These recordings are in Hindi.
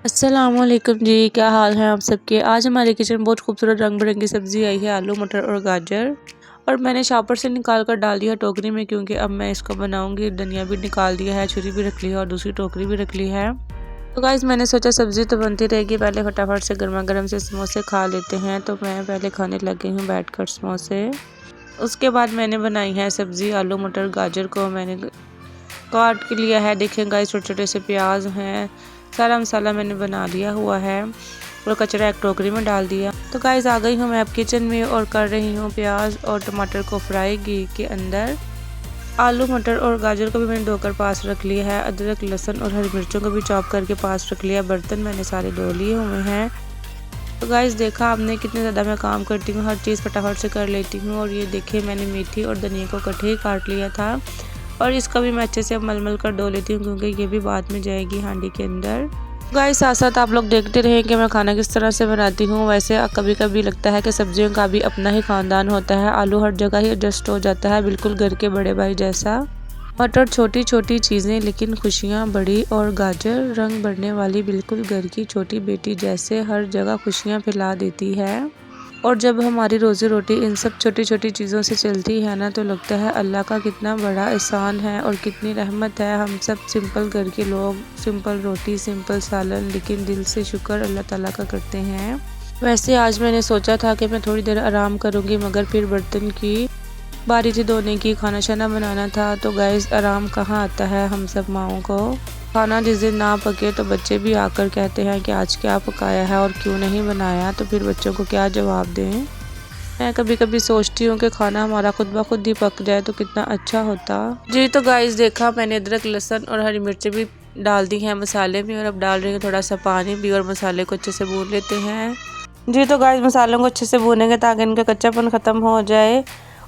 अस्सलामुअलैकुम जी, क्या हाल है आप सबके। आज हमारे किचन में बहुत खूबसूरत रंग बिरंगी सब्ज़ी आई है, आलू मटर और गाजर। और मैंने शॉपर से निकाल कर डाल दिया टोकरी में, क्योंकि अब मैं इसको बनाऊंगी। धनिया भी निकाल दिया है, छुरी भी रख ली है और दूसरी टोकरी भी रख ली है। तो गाइस मैंने सोचा सब्ज़ी तो बनती रहेगी, पहले फटाफट से गर्मा गर्म से समोसे खा लेते हैं। तो मैं पहले खाने लग गई हूँ बैठ कर समोसे। उसके बाद मैंने बनाई है सब्ज़ी, आलू मटर गाजर को मैंने काट के लिया है। देखें गाइस, छोटे छोटे से प्याज हैं। सारा मसाला मैंने बना लिया हुआ है और कचरा एक टोकरी में डाल दिया। तो गाइस आ गई हूँ मैं अब किचन में और कर रही हूँ प्याज और टमाटर को फ्राई घी के अंदर। आलू मटर और गाजर को भी मैंने धोकर पास रख लिया है। अदरक लहसुन और हरी मिर्चों को भी चॉप करके पास रख लिया। बर्तन मैंने सारे धो लिए हुए हैं। तो गाइस देखा आपने कितने ज़्यादा मैं काम करती हूँ, हर चीज़ फटाफट से कर लेती हूँ। और ये देखिए मैंने मेथी और धनिया को इकट्ठे ही काट लिया था और इसका भी मैं अच्छे से अब मलमल कर धो लेती हूँ, क्योंकि ये भी बाद में जाएगी हांडी के अंदर। गाइस साथ साथ आप लोग देखते रहें कि मैं खाना किस तरह से बनाती हूँ। वैसे कभी कभी लगता है कि सब्जियों का भी अपना ही खानदान होता है। आलू हर जगह ही एडजस्ट हो जाता है, बिल्कुल घर के बड़े भाई जैसा। मटर छोटी छोटी चीज़ें लेकिन खुशियाँ बड़ी, और गाजर रंग भरने वाली, बिल्कुल घर की छोटी बेटी जैसे हर जगह खुशियाँ फैला देती है। और जब हमारी रोज़ी रोटी इन सब छोटी छोटी चीज़ों से चलती है ना, तो लगता है अल्लाह का कितना बड़ा एहसान है और कितनी रहमत है। हम सब सिंपल घर के लोग, सिंपल रोटी सिंपल सालन, लेकिन दिल से शुक्र अल्लाह ताला का करते हैं। वैसे आज मैंने सोचा था कि मैं थोड़ी देर आराम करूँगी, मगर फिर बर्तन की बारी थी धोने की, खाना शाना बनाना था। तो गैस आराम कहाँ आता है हम सब माओं को। खाना जिस दिन ना पके तो बच्चे भी आकर कहते हैं कि आज क्या पकाया है और क्यों नहीं बनाया, तो फिर बच्चों को क्या जवाब दें। मैं कभी कभी सोचती हूँ कि खाना हमारा खुद ब खुद ही पक जाए तो कितना अच्छा होता जी। तो गाइस देखा मैंने अदरक लहसुन और हरी मिर्ची भी डाल दी हैं मसाले में, और अब डाल रही हूँ थोड़ा सा पानी भी, और मसाले को अच्छे से भून लेते हैं जी। तो गाइस मसालों को अच्छे से भूनेंगे ताकि इनका कच्चापन ख़त्म हो जाए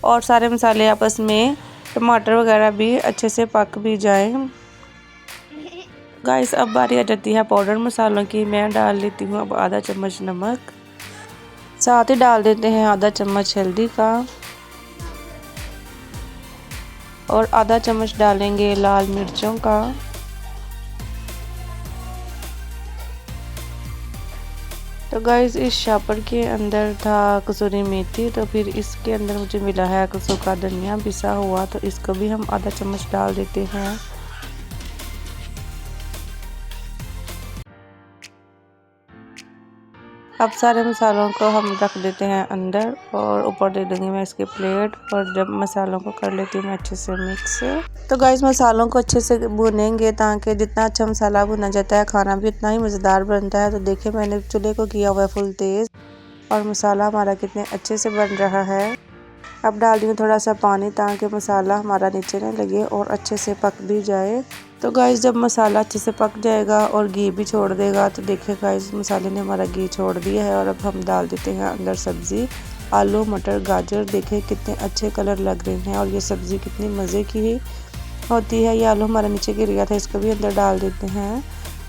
और सारे मसाले आपस में, टमाटर वगैरह भी अच्छे से पक भी जाए। गाइस अब बारी आ जाती है पाउडर मसालों की। मैं डाल लेती हूँ अब आधा चम्मच नमक, साथ ही डाल देते हैं आधा चम्मच हल्दी का, और आधा चम्मच डालेंगे लाल मिर्चों का। तो गाइस इस शॉपर के अंदर था कसूरी मेथी, तो फिर इसके अंदर मुझे मिला है सूखा धनिया पिसा हुआ, तो इसको भी हम आधा चम्मच डाल देते हैं। अब सारे मसालों को हम रख देते हैं अंदर, और ऊपर दे दूंगी मैं इसके प्लेट। और जब मसालों को कर लेती हूँ मैं अच्छे से मिक्स। तो गाइस मसालों को अच्छे से भूनेंगे, ताकि जितना अच्छा मसाला भुना जाता है खाना भी उतना ही मज़ेदार बनता है। तो देखिए मैंने चूल्हे को किया हुआ है फुल तेज़, और मसाला हमारा कितने अच्छे से बन रहा है। अब डाल दी हूँ थोड़ा सा पानी, ताकि मसाला हमारा नीचे न लगे और अच्छे से पक भी जाए। तो गाइस जब मसाला अच्छे से पक जाएगा और घी भी छोड़ देगा, तो देखिए गाइस मसाले ने हमारा घी छोड़ दिया है। और अब हम डाल देते हैं अंदर सब्ज़ी, आलू मटर गाजर। देखिए कितने अच्छे कलर लग रहे हैं, और ये सब्ज़ी कितनी मज़े की ही होती है। ये आलू हमारा नीचे गिर गया था, इसको भी अंदर डाल देते हैं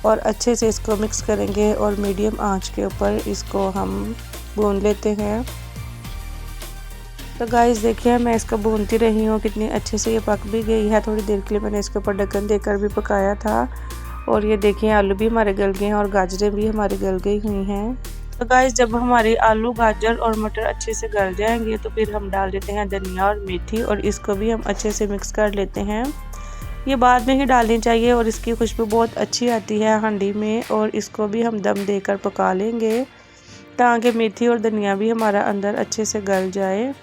और अच्छे से इसको मिक्स करेंगे, और मीडियम आँच के ऊपर इसको हम भून लेते हैं। तो गाइस देखिए मैं इसको भूनती रही हूँ, कितनी अच्छे से ये पक भी गई है। थोड़ी देर के लिए मैंने इसके ऊपर ढक्कन देकर भी पकाया था, और ये देखिए आलू भी हमारे गल गए हैं और गाजरें भी हमारी गल गई हुई हैं। तो गाइस जब हमारी आलू गाजर और मटर अच्छे से गल जाएंगे, तो फिर हम डाल देते हैं धनिया और मेथी, और इसको भी हम अच्छे से मिक्स कर लेते हैं। ये बाद में ही डालनी चाहिए और इसकी खुशबू बहुत अच्छी आती है हांडी में। और इसको भी हम दम देकर पका लेंगे, ताकि मेथी और धनिया भी हमारा अंदर अच्छे से गल जाए।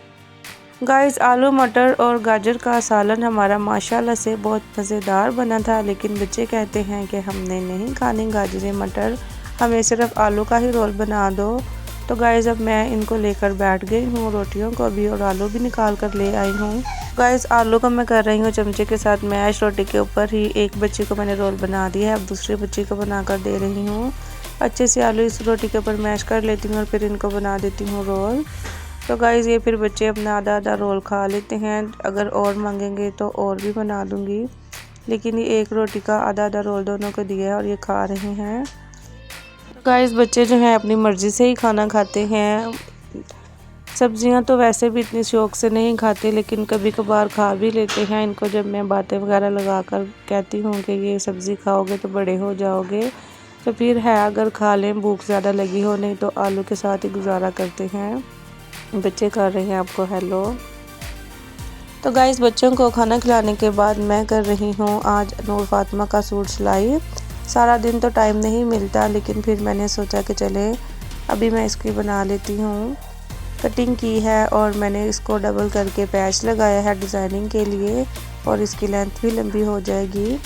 गाइस आलू मटर और गाजर का सालन हमारा माशाल्लाह से बहुत मज़ेदार बना था, लेकिन बच्चे कहते हैं कि हमने नहीं खाने गाजरें मटर, हमें सिर्फ आलू का ही रोल बना दो। तो गाइस अब मैं इनको लेकर बैठ गई हूँ, रोटियों को भी, और आलू भी निकाल कर ले आई हूँ। गाइस आलू को मैं कर रही हूँ चमचे के साथ मैश, रोटी के ऊपर ही। एक बच्ची को मैंने रोल बना दिया है, अब दूसरी बच्ची को बना कर दे रही हूँ। अच्छे से आलू इस रोटी के ऊपर मैश कर लेती हूँ और फिर इनको बना देती हूँ रोल। तो गाइज़ ये फिर बच्चे अपना आधा आधा रोल खा लेते हैं, अगर और मांगेंगे तो और भी बना दूंगी, लेकिन ये एक रोटी का आधा आधा रोल दोनों को दिया है और ये खा रहे हैं। तो गाइज़ बच्चे जो हैं अपनी मर्ज़ी से ही खाना खाते हैं। सब्जियां तो वैसे भी इतनी शौक़ से नहीं खाते, लेकिन कभी कभार खा भी लेते हैं। इनको जब मैं बातें वगैरह लगा कर कहती हूँ कि ये सब्ज़ी खाओगे तो बड़े हो जाओगे, तो फिर है अगर खा लें, भूख ज़्यादा लगी हो, नहीं तो आलू के साथ ही गुजारा करते हैं। बच्चे कर रहे हैं आपको हेलो। तो गाइस बच्चों को खाना खिलाने के बाद मैं कर रही हूँ आज नूर फातिमा का सूट सिलाई। सारा दिन तो टाइम नहीं मिलता, लेकिन फिर मैंने सोचा कि चले अभी मैं इसकी बना लेती हूँ। कटिंग की है और मैंने इसको डबल करके पैच लगाया है डिज़ाइनिंग के लिए, और इसकी लेंथ भी लंबी हो जाएगी।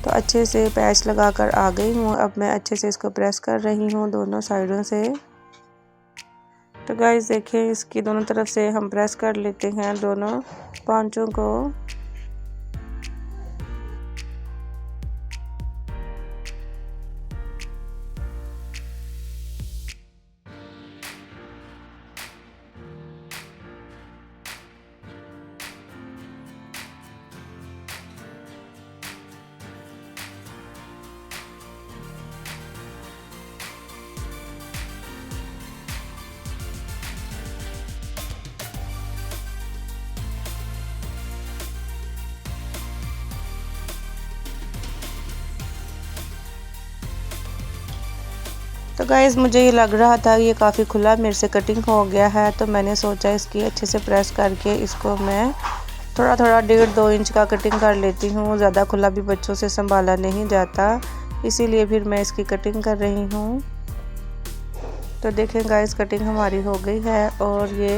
तो अच्छे से पैच लगाकर आ गई हूँ। अब मैं अच्छे से इसको प्रेस कर रही हूँ दोनों साइडों से। तो गाइस देखें, इसकी दोनों तरफ से हम प्रेस कर लेते हैं दोनों पांचों को। तो गाइज़ मुझे ये लग रहा था ये काफ़ी खुला मेरे से कटिंग हो गया है, तो मैंने सोचा इसकी अच्छे से प्रेस करके इसको मैं थोड़ा थोड़ा 1.5-2 इंच का कटिंग कर लेती हूँ। ज़्यादा खुला भी बच्चों से संभाला नहीं जाता, इसीलिए फिर मैं इसकी कटिंग कर रही हूँ। तो देखें गाइज़ कटिंग हमारी हो गई है और ये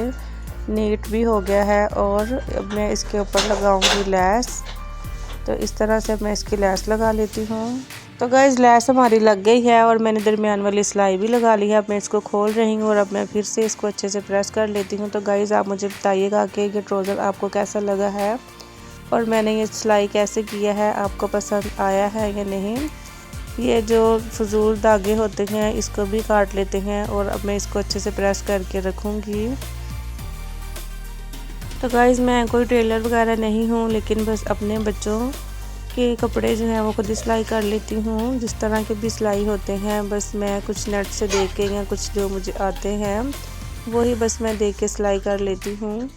नीट भी हो गया है। और अब मैं इसके ऊपर लगाऊंगी लैस। तो इस तरह से मैं इसकी लैस लगा लेती हूँ। तो गाइज़ लैस हमारी लग गई है और मैंने दरमियान वाली सिलाई भी लगा ली है। अब मैं इसको खोल रही हूँ और अब मैं फिर से इसको अच्छे से प्रेस कर लेती हूँ। तो गाइज़ आप मुझे बताइएगा कि ये ट्राउज़र आपको कैसा लगा है और मैंने ये सिलाई कैसे किया है, आपको पसंद आया है या नहीं। ये जो फजूल धागे होते हैं इसको भी काट लेते हैं। और अब मैं इसको अच्छे से प्रेस करके रखूँगी। तो गाइज़ मैं कोई टेलर वगैरह नहीं हूँ, लेकिन बस अपने बच्चों के कपड़े जो हैं वो खुद सिलाई कर लेती हूँ। जिस तरह के भी सिलाई होते हैं बस मैं कुछ नेट से देख के या कुछ जो मुझे आते हैं वही बस मैं देख के सिलाई कर लेती हूँ।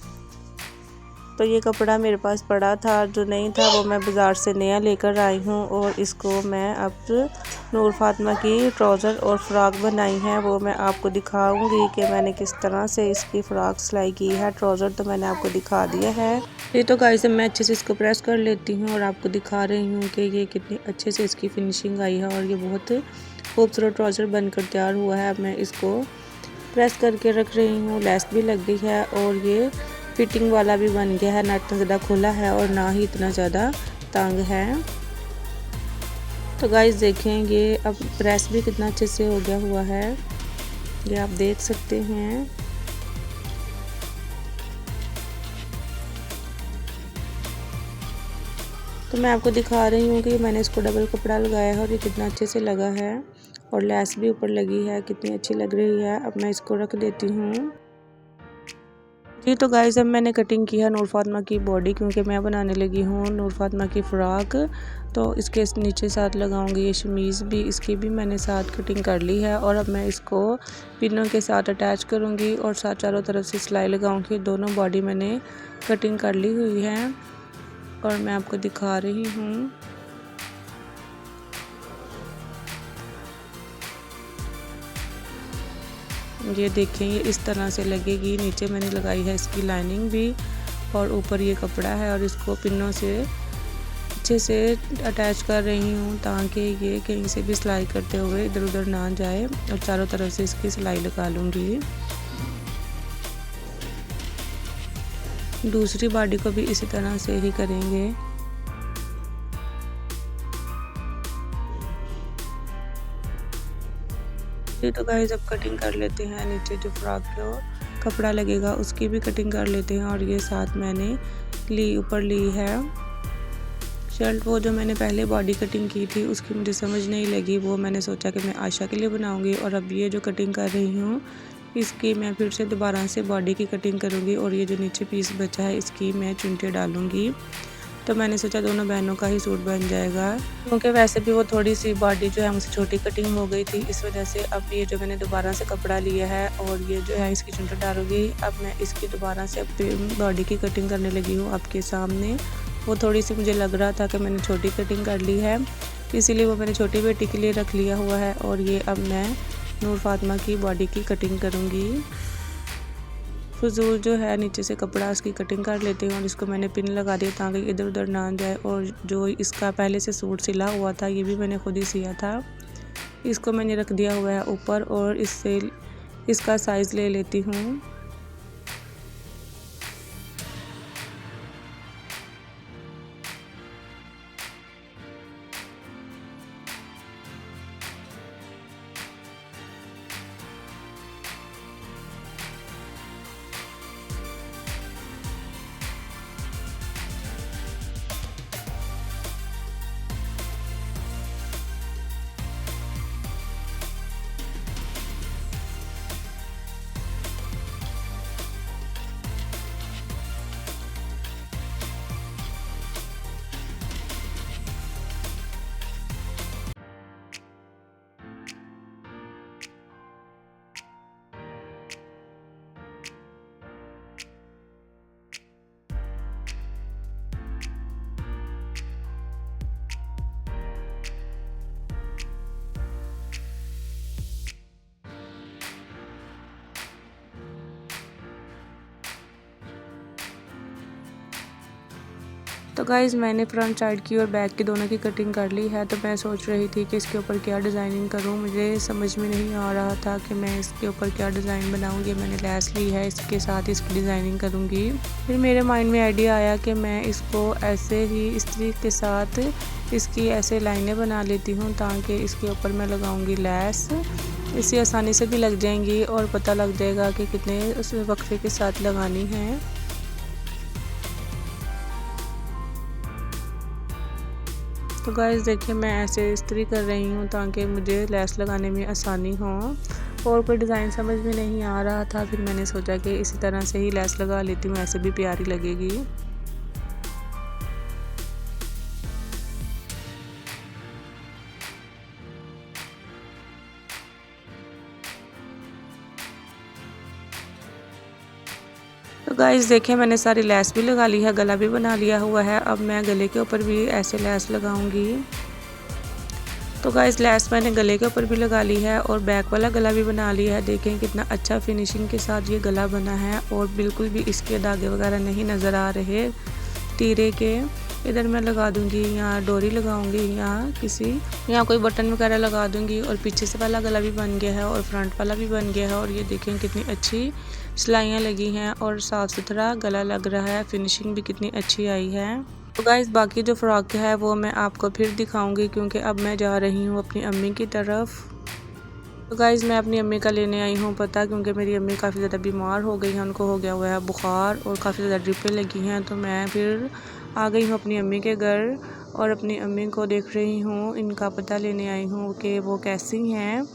तो ये कपड़ा मेरे पास पड़ा था, जो नहीं था वो मैं बाज़ार से नया लेकर आई हूँ। और इसको मैं अब नूर फातिमा की ट्राउज़र और फ़्रॉक बनाई है, वो मैं आपको दिखाऊंगी कि मैंने किस तरह से इसकी फ़्रॉक सिलाई की है। ट्राउज़र तो मैंने आपको दिखा दिया है। ये तो गाइस मैं अच्छे से इसको प्रेस कर लेती हूँ और आपको दिखा रही हूँ कि ये कितनी अच्छे से इसकी फिनिशिंग आई है और ये बहुत खूबसूरत ट्राउज़र बनकर तैयार हुआ है। अब मैं इसको प्रेस करके रख रही हूँ। लेस भी लग गई है और ये फिटिंग वाला भी बन गया है, ना इतना ज़्यादा खुला है और ना ही इतना ज़्यादा तंग है। तो गाइस देखें ये अब प्रेस भी कितना अच्छे से हो गया हुआ है, ये आप देख सकते हैं। तो मैं आपको दिखा रही हूँ कि मैंने इसको डबल कपड़ा लगाया है और ये कितना अच्छे से लगा है और लेस भी ऊपर लगी है, कितनी अच्छी लग रही है। अब मैं इसको रख देती हूँ। जी तो गाइस अब मैंने कटिंग की है नूर फातिमा की बॉडी, क्योंकि मैं बनाने लगी हूँ नूर फातिमा की फ़्रॉक। तो इसके नीचे साथ लगाऊंगी ये शमीज़ भी, इसकी भी मैंने साथ कटिंग कर ली है। और अब मैं इसको पिनों के साथ अटैच करूँगी और साथ चारों तरफ से सिलाई लगाऊंगी। दोनों बॉडी मैंने कटिंग कर ली हुई है और मैं आपको दिखा रही हूँ। ये देखें ये इस तरह से लगेगी। नीचे मैंने लगाई है इसकी लाइनिंग भी और ऊपर ये कपड़ा है और इसको पिनों से अच्छे से अटैच कर रही हूँ ताकि ये कहीं से भी सिलाई करते हुए इधर उधर ना जाए। और चारों तरफ से इसकी सिलाई लगा लूँगी। दूसरी बॉडी को भी इसी तरह से ही करेंगे। ये तो गाइस अब कटिंग कर लेते हैं। नीचे जो फ्रॉक को कपड़ा लगेगा उसकी भी कटिंग कर लेते हैं। और ये साथ मैंने ऊपर ली है शर्ट। वो जो मैंने पहले बॉडी कटिंग की थी उसकी मुझे समझ नहीं लगी, वो मैंने सोचा कि मैं आशा के लिए बनाऊंगी। और अब ये जो कटिंग कर रही हूँ इसकी मैं फिर से दोबारा से बॉडी की कटिंग करूँगी। और ये जो नीचे पीस बचा है इसकी मैं चुनटे डालूँगी। तो मैंने सोचा दोनों बहनों का ही सूट बन जाएगा, क्योंकि वैसे भी वो थोड़ी सी बॉडी जो है मुझसे छोटी कटिंग हो गई थी, इस वजह से। अब ये जो मैंने दोबारा से कपड़ा लिया है और ये जो है इसकी चुनट डालूंगी। अब मैं इसकी दोबारा से बॉडी की कटिंग करने लगी हूँ आपके सामने। वो थोड़ी सी मुझे लग रहा था कि मैंने छोटी कटिंग कर ली है, इसीलिए वो मैंने छोटी बेटी के लिए रख लिया हुआ है। और ये अब मैं नूर फातिमा की बॉडी की कटिंग करूँगी। फजूल जो है नीचे से कपड़ा उसकी कटिंग कर लेती हूँ और इसको मैंने पिन लगा दिया ताकि इधर उधर ना जाए। और जो इसका पहले से सूट सिला हुआ था ये भी मैंने खुद ही सिया था, इसको मैंने रख दिया हुआ है ऊपर और इससे इसका साइज़ ले लेती हूँ। तो गाइज़ मैंने फ्रंट साइड की और बैक की दोनों की कटिंग कर ली है। तो मैं सोच रही थी कि इसके ऊपर क्या डिज़ाइनिंग करूं, मुझे समझ में नहीं आ रहा था कि मैं इसके ऊपर क्या डिज़ाइन बनाऊंगी। मैंने लैस ली है, इसके साथ इसकी डिज़ाइनिंग करूंगी। फिर मेरे माइंड में आइडिया आया कि मैं इसको ऐसे ही इस्त्री के साथ इसकी ऐसे लाइनें बना लेती हूँ ताकि इसके ऊपर मैं लगाऊँगी लैस। इससे आसानी से भी लग जाएंगी और पता लग जाएगा कि कितने उस वक्फे के साथ लगानी है। तो गाइस देखिए मैं ऐसे इस्त्री कर रही हूँ ताकि मुझे लेस लगाने में आसानी हो। और कोई डिज़ाइन समझ में नहीं आ रहा था, फिर मैंने सोचा कि इसी तरह से ही लेस लगा लेती हूँ, ऐसे भी प्यारी लगेगी। तो गाइस देखिए मैंने सारी लेस भी लगा ली है, गला भी बना लिया हुआ है। अब मैं गले के ऊपर भी ऐसे लेस लगाऊंगी। तो गाइस लेस मैंने गले के ऊपर भी लगा ली है और बैक वाला गला भी बना लिया है। देखें कितना अच्छा फिनिशिंग के साथ ये गला बना है और बिल्कुल भी इसके धागे वगैरह नहीं नज़र आ रहे तीरे के। इधर मैं लगा दूंगी, यहाँ डोरी लगाऊंगी, यहाँ कोई बटन वगैरह लगा दूंगी। और पीछे से वाला गला भी बन गया है और फ्रंट वाला भी बन गया है। और ये देखें कितनी अच्छी सिलाइयाँ लगी हैं और साफ़ सुथरा गला लग रहा है, फिनिशिंग भी कितनी अच्छी आई है। तो गाइस बाकी जो फ्रॉक है वो मैं आपको फिर दिखाऊंगी क्योंकि अब मैं जा रही हूँ अपनी अम्मी की तरफ। तो गाइस मैं अपनी अम्मी का लेने आई हूँ पता, क्योंकि मेरी अम्मी काफ़ी ज़्यादा बीमार हो गई हैं, उनको हो गया हुआ है बुखार और काफ़ी ज़्यादा ड्रिपें लगी हैं। तो मैं फिर आ गई हूँ अपनी अम्मी के घर और अपनी अम्मी को देख रही हूँ, इनका पता लेने आई हूँ कि वो कैसी हैं।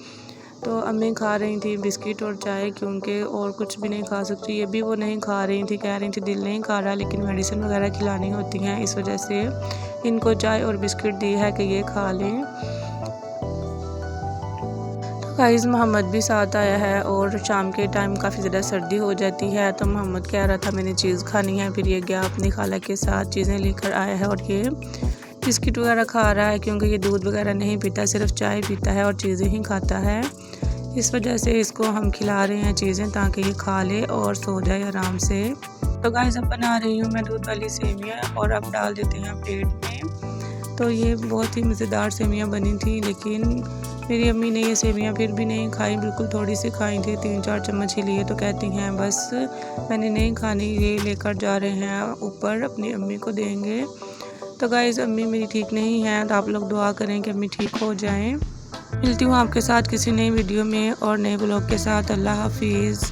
तो अम्मी खा रही थी बिस्किट और चाय, क्योंकि और कुछ भी नहीं खा सकती। ये भी वो नहीं खा रही थी, कह रही थी दिल नहीं खा रहा, लेकिन मेडिसिन वगैरह खिलानी होती हैं, इस वजह से इनको चाय और बिस्किट दी है कि ये खा लें। तो गाइस मोहम्मद भी साथ आया है और शाम के टाइम काफ़ी ज़्यादा सर्दी हो जाती है। तो मोहम्मद कह रहा था मैंने चीज़ खानी है, फिर ये गया अपनी खाला के साथ चीज़ें लेकर आया है और ये बिस्किट वगैरह खा रहा है, क्योंकि ये दूध वगैरह नहीं पीता, सिर्फ चाय पीता है और चीज़ें ही खाता है। इस वजह से इसको हम खिला रहे हैं चीज़ें ताकि ये खा ले और सो जाए आराम से। तो गाइस अब बना रही हूँ मैं दूध वाली सेवियाँ और अब डाल देते हैं प्लेट में। तो ये बहुत ही मज़ेदार सेवियाँ बनी थी, लेकिन मेरी अम्मी ने ये सेवियाँ फिर भी नहीं खाई, बिल्कुल थोड़ी सी खाई थी, 3-4 चम्मच ही लिए। तो कहती हैं बस मैंने नहीं खानी, ये लेकर जा रहे हैं ऊपर अपनी अम्मी को देंगे। तो गाइस अम्मी मेरी ठीक नहीं है, तो आप लोग दुआ करें कि अम्मी ठीक हो जाएं। मिलती हूँ आपके साथ किसी नई वीडियो में और नए ब्लॉग के साथ। अल्लाह हाफिज़।